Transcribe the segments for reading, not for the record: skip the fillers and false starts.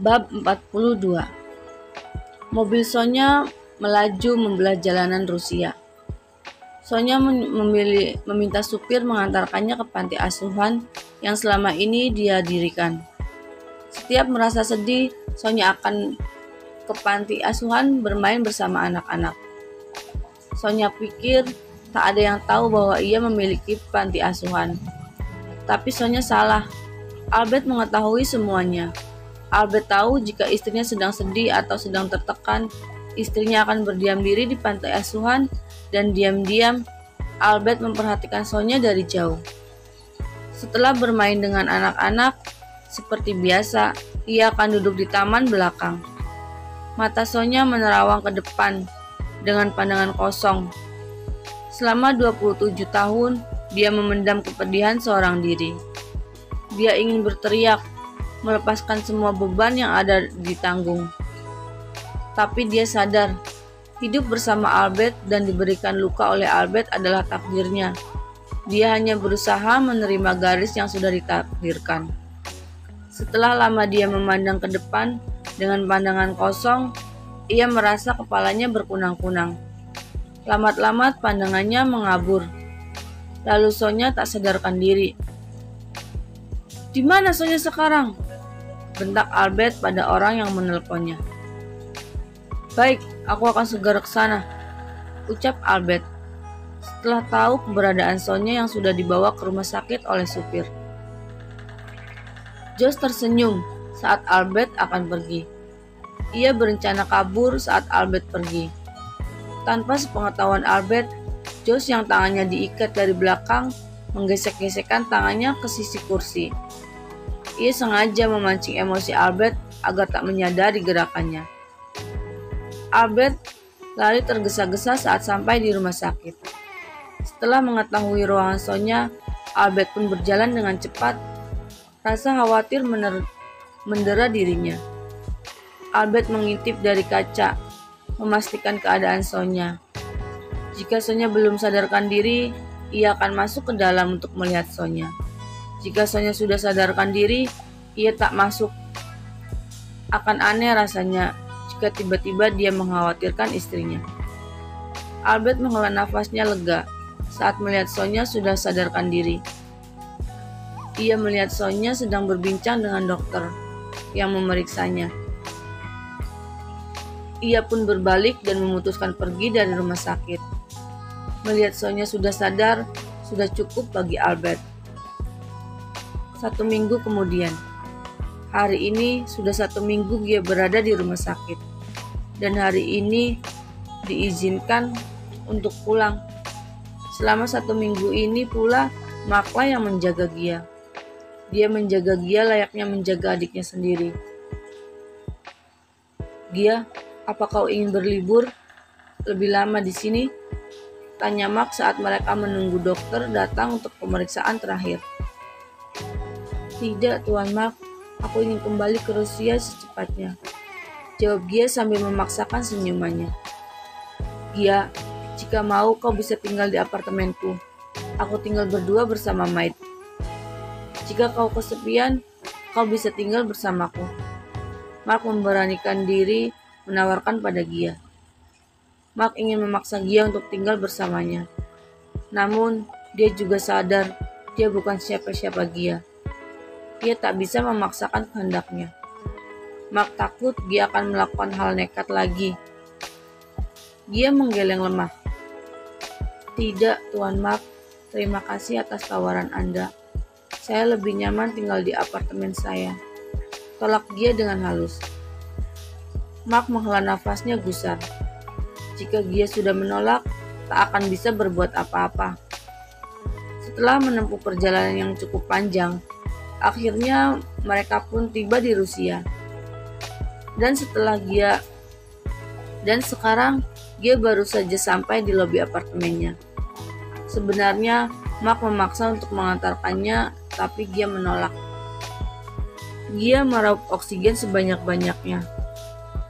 Bab 42. Mobil Sonya melaju membelah jalanan Rusia. Sonya meminta supir mengantarkannya ke panti asuhan yang selama ini dia dirikan. Setiap merasa sedih, Sonya akan ke panti asuhan bermain bersama anak-anak. Sonya pikir tak ada yang tahu bahwa ia memiliki panti asuhan. Tapi Sonya salah. Albert mengetahui semuanya. Albert tahu jika istrinya sedang sedih atau sedang tertekan, istrinya akan berdiam diri di panti asuhan dan diam-diam Albert memperhatikan Sonya dari jauh. Setelah bermain dengan anak-anak, seperti biasa, ia akan duduk di taman belakang. Mata Sonya menerawang ke depan dengan pandangan kosong. Selama 27 tahun, dia memendam kepedihan seorang diri. Dia ingin berteriak, melepaskan semua beban yang ada ditanggung. Tapi dia sadar, hidup bersama Albert dan diberikan luka oleh Albert adalah takdirnya. Dia hanya berusaha menerima garis yang sudah ditakdirkan. Setelah lama dia memandang ke depan dengan pandangan kosong, ia merasa kepalanya berkunang-kunang. Lamat-lamat pandangannya mengabur. Lalu Sonya tak sadarkan diri. "Di mana Sonya sekarang?" bentak Albert pada orang yang menelponnya. "Baik, aku akan segera ke sana," ucap Albert, setelah tahu keberadaan Sonya yang sudah dibawa ke rumah sakit oleh supir. Josh tersenyum saat Albert akan pergi. Ia berencana kabur saat Albert pergi. Tanpa sepengetahuan Albert, Josh yang tangannya diikat dari belakang menggesek-gesekkan tangannya ke sisi kursi. Ia sengaja memancing emosi Albert agar tak menyadari gerakannya. Albert lari tergesa-gesa saat sampai di rumah sakit. Setelah mengetahui ruangan Sonya, Albert pun berjalan dengan cepat. Rasa khawatir mendera dirinya. Albert mengintip dari kaca, memastikan keadaan Sonya. Jika Sonya belum sadarkan diri, ia akan masuk ke dalam untuk melihat Sonya. Jika Sonya sudah sadarkan diri, ia tak masuk. Akan aneh rasanya jika tiba-tiba dia mengkhawatirkan istrinya. Albert menghela nafasnya lega saat melihat Sonya sudah sadarkan diri. Ia melihat Sonya sedang berbincang dengan dokter yang memeriksanya. Ia pun berbalik dan memutuskan pergi dari rumah sakit. Melihat Sonya sudah sadar, sudah cukup bagi Albert. 1 minggu kemudian, hari ini sudah 1 minggu dia berada di rumah sakit, dan hari ini diizinkan untuk pulang. Selama 1 minggu ini pula, Marklah yang menjaga Gia. Dia menjaga Gia layaknya menjaga adiknya sendiri. "Gia, apa kau ingin berlibur lebih lama di sini?" tanya Mark saat mereka menunggu dokter datang untuk pemeriksaan terakhir. "Tidak, Tuan Mark. Aku ingin kembali ke Rusia secepatnya," jawab Gia sambil memaksakan senyumannya. "Gia, jika mau kau bisa tinggal di apartemenku. Aku tinggal berdua bersama Maid. Jika kau kesepian, kau bisa tinggal bersamaku." Mark memberanikan diri menawarkan pada Gia. Mark ingin memaksa Gia untuk tinggal bersamanya. Namun, dia juga sadar dia bukan siapa-siapa Gia. Ia tak bisa memaksakan kehendaknya. Mark takut Gia akan melakukan hal nekat lagi. Gia menggeleng lemah. "Tidak, Tuan Mark. Terima kasih atas tawaran Anda. Saya lebih nyaman tinggal di apartemen saya," tolak Gia dengan halus. Mark menghela nafasnya gusar. Jika Gia sudah menolak, tak akan bisa berbuat apa-apa. Setelah menempuh perjalanan yang cukup panjang, akhirnya mereka pun tiba di Rusia. Dan sekarang Gia baru saja sampai di lobi apartemennya. Sebenarnya Mark memaksa untuk mengantarkannya, tapi Gia menolak. Gia meraup oksigen sebanyak-banyaknya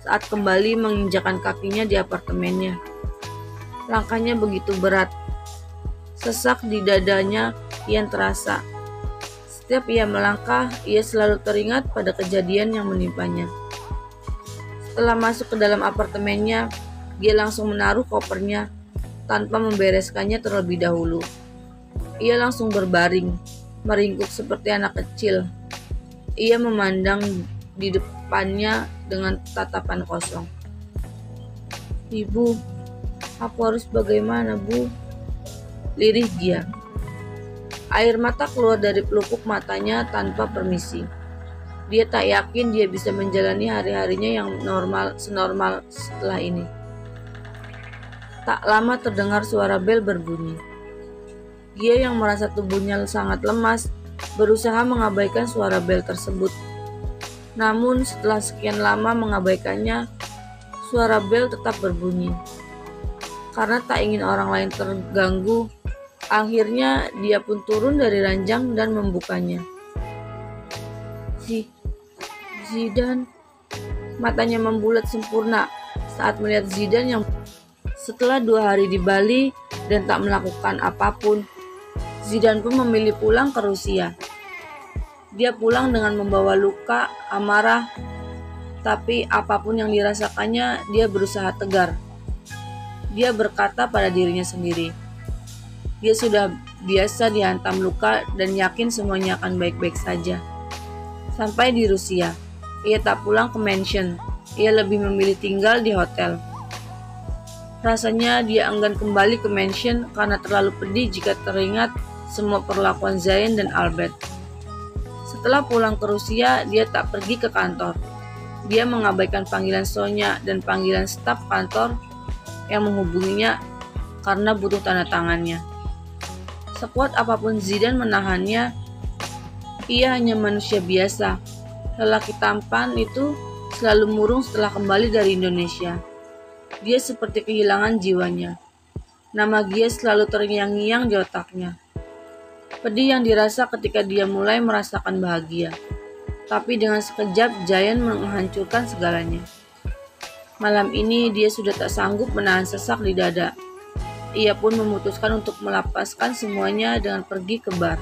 saat kembali menginjakkan kakinya di apartemennya. Langkahnya begitu berat. Sesak di dadanya kian terasa. Setiap ia melangkah, ia selalu teringat pada kejadian yang menimpanya. Setelah masuk ke dalam apartemennya, dia langsung menaruh kopernya tanpa membereskannya terlebih dahulu. Ia langsung berbaring, meringkuk seperti anak kecil. Ia memandang di depannya dengan tatapan kosong. "Ibu, aku harus bagaimana, Bu?" lirih dia. Air mata keluar dari pelupuk matanya tanpa permisi. Dia tak yakin dia bisa menjalani hari-harinya yang senormal setelah ini. Tak lama terdengar suara bel berbunyi. Dia yang merasa tubuhnya sangat lemas, berusaha mengabaikan suara bel tersebut. Namun setelah sekian lama mengabaikannya, suara bel tetap berbunyi. Karena tak ingin orang lain terganggu, akhirnya dia pun turun dari ranjang dan membukanya. Zidane, matanya membulat sempurna saat melihat Zidane yang setelah 2 hari di Bali dan tak melakukan apapun. Zidane pun memilih pulang ke Rusia. Dia pulang dengan membawa luka, amarah, tapi apapun yang dirasakannya, dia berusaha tegar. Dia berkata pada dirinya sendiri, dia sudah biasa dihantam luka dan yakin semuanya akan baik-baik saja. Sampai di Rusia, ia tak pulang ke mansion. Ia lebih memilih tinggal di hotel. Rasanya dia enggan kembali ke mansion karena terlalu pedih jika teringat semua perlakuan Zayn dan Albert. Setelah pulang ke Rusia, dia tak pergi ke kantor. Dia mengabaikan panggilan Sonya dan panggilan staf kantor yang menghubunginya karena butuh tanda tangannya. Sekuat apapun Zidane menahannya, ia hanya manusia biasa. Lelaki tampan itu selalu murung setelah kembali dari Indonesia. Dia seperti kehilangan jiwanya. Nama dia selalu terngiang-ngiang di otaknya. Pedih yang dirasa ketika dia mulai merasakan bahagia. Tapi dengan sekejap Zayn menghancurkan segalanya. Malam ini dia sudah tak sanggup menahan sesak di dada. Ia pun memutuskan untuk melepaskan semuanya dengan pergi ke bar.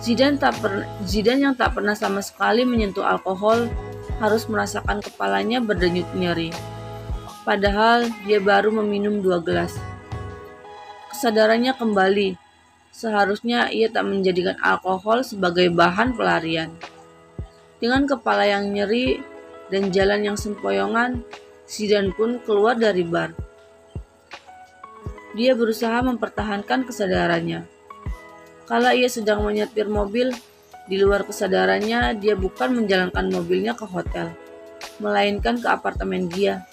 Zidane yang tak pernah sama sekali menyentuh alkohol harus merasakan kepalanya berdenyut nyeri. Padahal dia baru meminum 2 gelas. Kesadarannya kembali. Seharusnya ia tak menjadikan alkohol sebagai bahan pelarian. Dengan kepala yang nyeri dan jalan yang sempoyongan, Zidane pun keluar dari bar. Dia berusaha mempertahankan kesadarannya. Kala ia sedang menyetir mobil, di luar kesadarannya dia bukan menjalankan mobilnya ke hotel, melainkan ke apartemen Gia.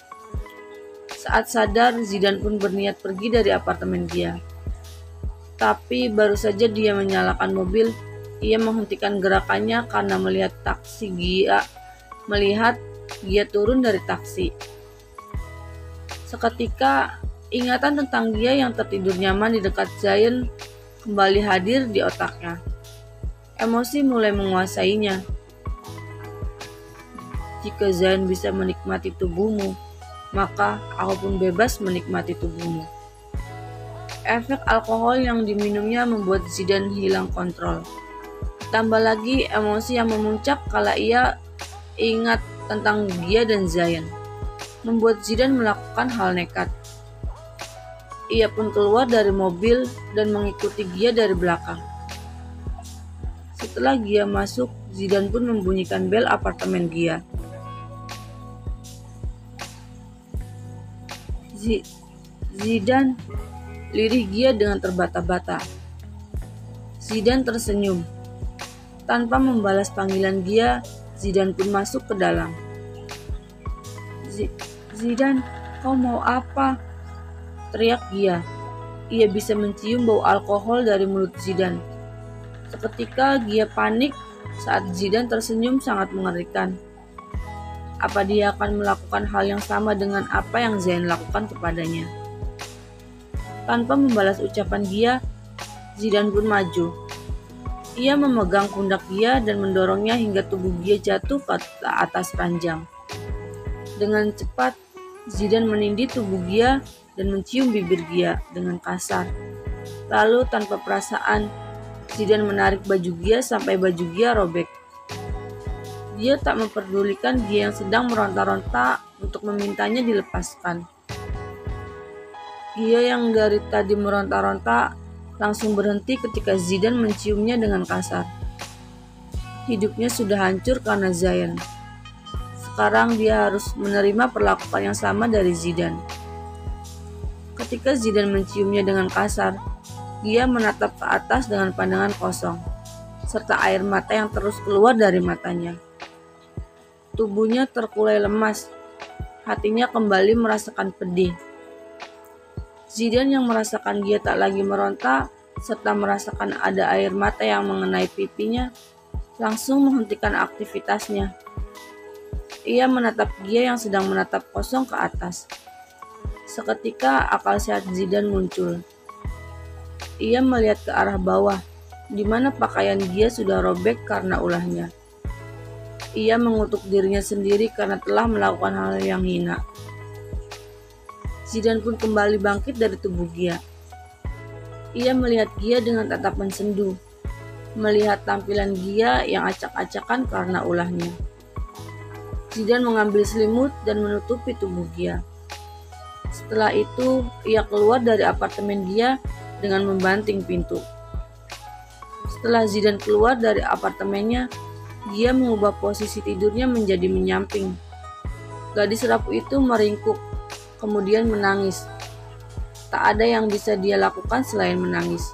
Saat sadar, Zidane pun berniat pergi dari apartemen Gia. Tapi baru saja dia menyalakan mobil, ia menghentikan gerakannya karena melihat Gia turun dari taksi. Seketika, ingatan tentang Gia yang tertidur nyaman di dekat Zayn kembali hadir di otaknya. Emosi mulai menguasainya. Jika Zayn bisa menikmati tubuhmu, maka aku pun bebas menikmati tubuhmu. Efek alkohol yang diminumnya membuat Zidane hilang kontrol. Tambah lagi emosi yang memuncak kala ia ingat tentang Gia dan Zayn, membuat Zidane melakukan hal nekat. Ia pun keluar dari mobil dan mengikuti Gia dari belakang. Setelah Gia masuk, Zidane pun membunyikan bel apartemen Gia. Zidane, lirih Gia dengan terbata-bata. Zidane tersenyum. Tanpa membalas panggilan Gia, Zidane pun masuk ke dalam. Zidane, kau mau apa? Teriak Gia. Ia bisa mencium bau alkohol dari mulut Zidane. Seketika Gia panik saat Zidane tersenyum sangat mengerikan. Apa dia akan melakukan hal yang sama dengan apa yang Zayn lakukan kepadanya? Tanpa membalas ucapan Gia, Zidane pun maju. Ia memegang pundak Gia dan mendorongnya hingga tubuh Gia jatuh ke atas ranjang. Dengan cepat, Zidane menindih tubuh Gia dan mencium bibir Gia dengan kasar. Lalu tanpa perasaan, Zidane menarik baju Gia sampai baju Gia robek. Dia tak memperdulikan Gia yang sedang meronta-ronta untuk memintanya dilepaskan. Gia yang dari tadi meronta-ronta langsung berhenti ketika Zidane menciumnya dengan kasar. Hidupnya sudah hancur karena Zayn. Sekarang dia harus menerima perlakuan yang sama dari Zidane. Ketika Zidane menciumnya dengan kasar, dia menatap ke atas dengan pandangan kosong, serta air mata yang terus keluar dari matanya. Tubuhnya terkulai lemas, hatinya kembali merasakan pedih. Zidane yang merasakan Gia tak lagi meronta, serta merasakan ada air mata yang mengenai pipinya, langsung menghentikan aktivitasnya. Ia menatap Gia yang sedang menatap kosong ke atas. Seketika akal sehat Zidane muncul. Ia melihat ke arah bawah, di mana pakaian Gia sudah robek karena ulahnya. Ia mengutuk dirinya sendiri karena telah melakukan hal yang hina. Zidane pun kembali bangkit dari tubuh Gia. Ia melihat Gia dengan tatapan sendu, melihat tampilan Gia yang acak-acakan karena ulahnya. Zidane mengambil selimut dan menutupi tubuh Gia. Setelah itu, ia keluar dari apartemen Gia dengan membanting pintu. Setelah Zidane keluar dari apartemennya, Gia mengubah posisi tidurnya menjadi menyamping. Gadis rapuh itu meringkuk, kemudian menangis. Tak ada yang bisa dia lakukan selain menangis.